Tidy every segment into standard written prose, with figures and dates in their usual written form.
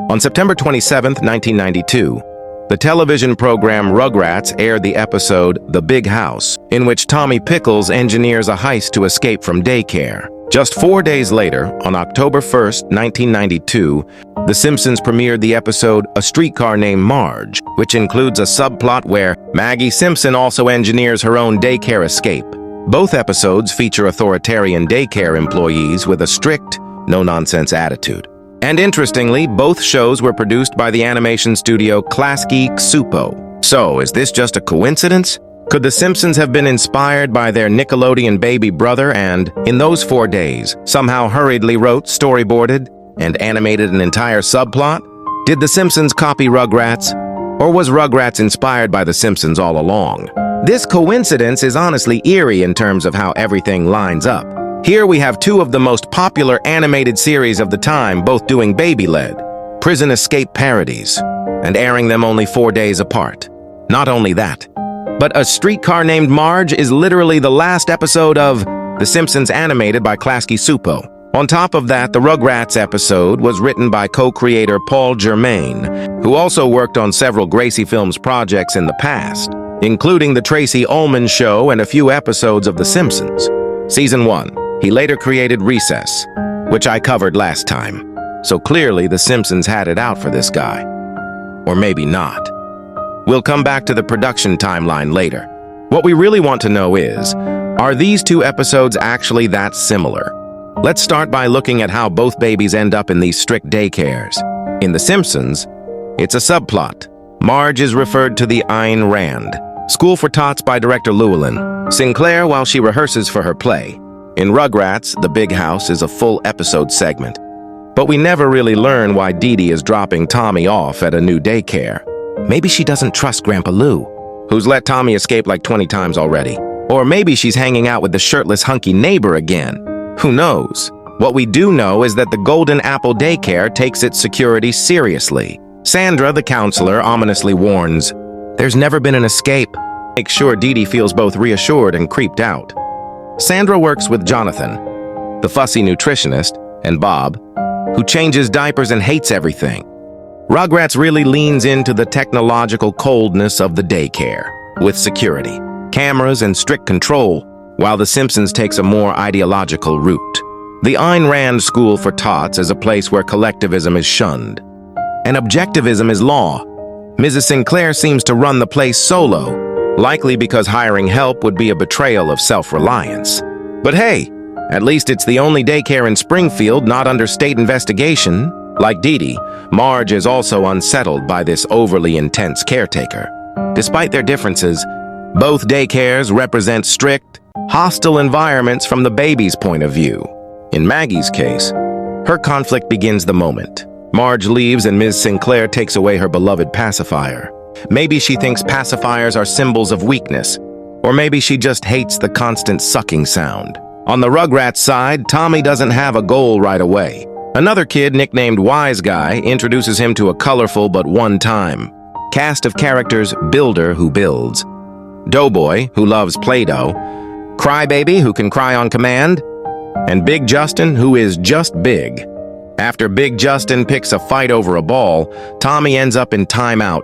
On September 27, 1992, the television program Rugrats aired the episode The Big House, in which Tommy Pickles engineers a heist to escape from daycare. Just 4 days later, on October 1, 1992, The Simpsons premiered the episode A Streetcar Named Marge, which includes a subplot where Maggie Simpson also engineers her own daycare escape. Both episodes feature authoritarian daycare employees with a strict, no-nonsense attitude. And interestingly, both shows were produced by the animation studio Klasky-Csupo. So, is this just a coincidence? Could The Simpsons have been inspired by their Nickelodeon baby brother and, in those 4 days, somehow hurriedly wrote, storyboarded, and animated an entire subplot? Did The Simpsons copy Rugrats? Or was Rugrats inspired by The Simpsons all along? This coincidence is honestly eerie in terms of how everything lines up. Here we have two of the most popular animated series of the time both doing baby-led, prison escape parodies, and airing them only 4 days apart. Not only that, but A Streetcar Named Marge is literally the last episode of The Simpsons animated by Klasky-Csupo. On top of that, the Rugrats episode was written by co-creator Paul Germain, who also worked on several Gracie Films projects in the past, including The Tracy Ullman Show and a few episodes of The Simpsons. Season 1. He later created Recess, which I covered last time. So clearly The Simpsons had it out for this guy. Or maybe not. We'll come back to the production timeline later. What we really want to know is, are these two episodes actually that similar? Let's start by looking at how both babies end up in these strict daycares. In The Simpsons, it's a subplot. Marge is referred to the Ayn Rand, School for Tots by director Llewellyn Sinclair while she rehearses for her play. In Rugrats, The Big House is a full episode segment. But we never really learn why Dee Dee is dropping Tommy off at a new daycare. Maybe she doesn't trust Grandpa Lou, who's let Tommy escape like 20 times already. Or maybe she's hanging out with the shirtless hunky neighbor again. Who knows? What we do know is that the Golden Apple Daycare takes its security seriously. Sandra, the counselor, ominously warns, "There's never been an escape." Make sure Dee Dee feels both reassured and creeped out. Sandra works with Jonathan, the fussy nutritionist, and Bob, who changes diapers and hates everything. Rugrats really leans into the technological coldness of the daycare, with security, cameras, and strict control, while The Simpsons takes a more ideological route. The Ayn Rand School for Tots is a place where collectivism is shunned, and objectivism is law. Mrs. Sinclair seems to run the place solo, likely because hiring help would be a betrayal of self-reliance. But hey, at least it's the only daycare in Springfield not under state investigation. Like Dee Dee, Marge is also unsettled by this overly intense caretaker. Despite their differences, both daycares represent strict, hostile environments from the baby's point of view. In Maggie's case, her conflict begins the moment Marge leaves and Ms. Sinclair takes away her beloved pacifier. Maybe she thinks pacifiers are symbols of weakness, or maybe she just hates the constant sucking sound. On the Rugrats side, Tommy doesn't have a goal right away. Another kid nicknamed Wise Guy introduces him to a colorful but one-time cast of characters: Builder, who builds, Doughboy, who loves Play-Doh, Crybaby, who can cry on command, and Big Justin, who is just big. After Big Justin picks a fight over a ball, Tommy ends up in timeout,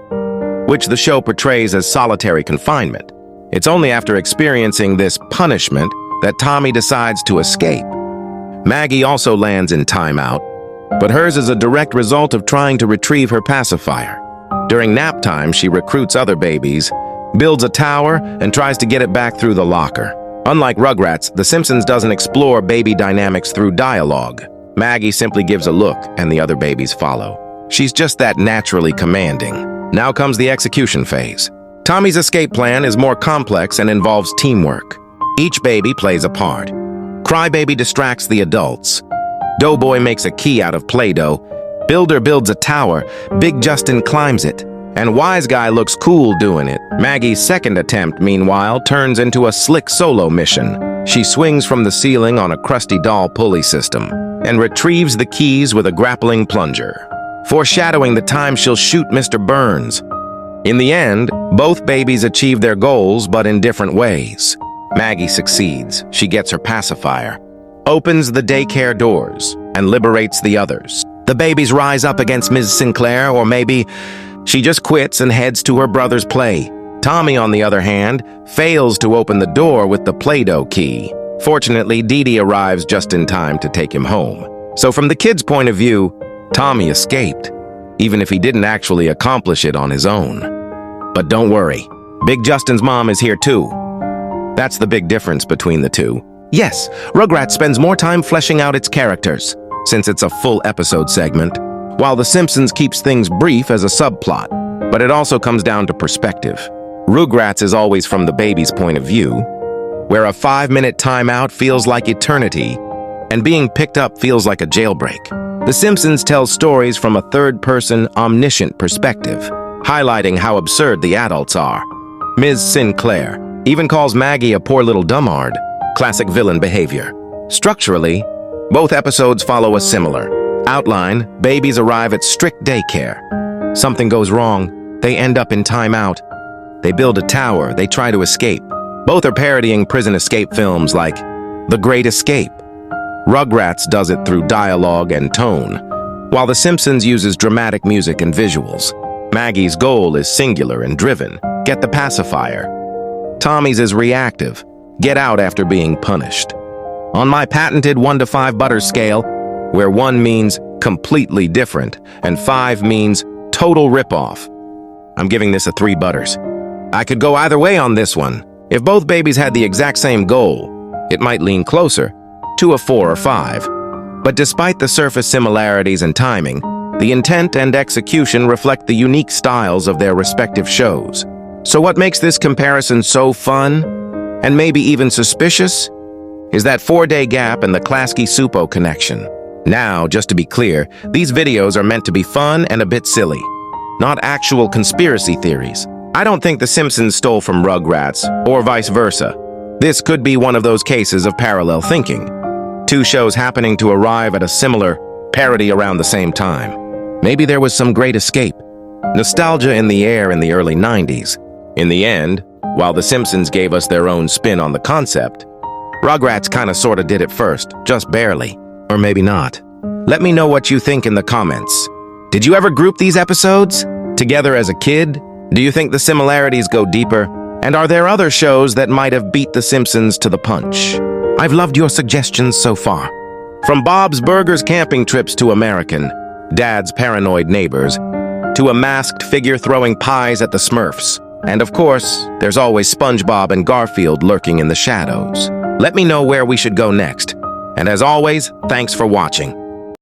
which the show portrays as solitary confinement. It's only after experiencing this punishment that Tommy decides to escape. Maggie also lands in timeout, but hers is a direct result of trying to retrieve her pacifier. During nap time, she recruits other babies, builds a tower, and tries to get it back through the locker. Unlike Rugrats, The Simpsons doesn't explore baby dynamics through dialogue. Maggie simply gives a look, and the other babies follow. She's just that naturally commanding. Now comes the execution phase. Tommy's escape plan is more complex and involves teamwork. Each baby plays a part. Crybaby distracts the adults. Doughboy makes a key out of Play-Doh. Builder builds a tower. Big Justin climbs it. And Wise Guy looks cool doing it. Maggie's second attempt, meanwhile, turns into a slick solo mission. She swings from the ceiling on a crusty doll pulley system and retrieves the keys with a grappling plunger, foreshadowing the time she'll shoot Mr. Burns. In the end, both babies achieve their goals, but in different ways. Maggie succeeds. She gets her pacifier, opens the daycare doors, and liberates the others. The babies rise up against Ms. Sinclair, or maybe she just quits and heads to her brother's play. Tommy, on the other hand, fails to open the door with the Play-Doh key. Fortunately, Dee Dee arrives just in time to take him home. So from the kid's point of view, Tommy escaped, even if he didn't actually accomplish it on his own. But don't worry, Big Justin's mom is here too. That's the big difference between the two. Yes, Rugrats spends more time fleshing out its characters, since it's a full episode segment, while The Simpsons keeps things brief as a subplot, but it also comes down to perspective. Rugrats is always from the baby's point of view, where a 5-minute timeout feels like eternity, and being picked up feels like a jailbreak. The Simpsons tells stories from a third-person, omniscient perspective, highlighting how absurd the adults are. Ms. Sinclair even calls Maggie a poor little dumbard, classic villain behavior. Structurally, both episodes follow a similar outline. Babies arrive at strict daycare. Something goes wrong. They end up in timeout. They build a tower. They try to escape. Both are parodying prison escape films like The Great Escape. Rugrats does it through dialogue and tone, while The Simpsons uses dramatic music and visuals. Maggie's goal is singular and driven. Get the pacifier. Tommy's is reactive. Get out after being punished. On my patented 1 to 5 butter scale, where 1 means completely different and 5 means total ripoff, I'm giving this a 3 butters. I could go either way on this one. If both babies had the exact same goal, it might lean closer to a 4 or 5. But despite the surface similarities and timing, the intent and execution reflect the unique styles of their respective shows. So what makes this comparison so fun, and maybe even suspicious, is that 4-day gap and the Klasky-Csupo connection. Now, just to be clear, these videos are meant to be fun and a bit silly, not actual conspiracy theories. I don't think The Simpsons stole from Rugrats, or vice versa. This could be one of those cases of parallel thinking. 2 shows happening to arrive at a similar parody around the same time. Maybe there was some great escape. Nostalgia in the air in the early 90s. In the end, while The Simpsons gave us their own spin on the concept, Rugrats kinda sorta did it first, just barely. Or maybe not. Let me know what you think in the comments. Did you ever group these episodes together as a kid? Do you think the similarities go deeper? And are there other shows that might have beat The Simpsons to the punch? I've loved your suggestions so far. From Bob's Burgers camping trips to American, Dad's paranoid neighbors, to a masked figure throwing pies at the Smurfs. And of course, there's always SpongeBob and Garfield lurking in the shadows. Let me know where we should go next. And as always, thanks for watching.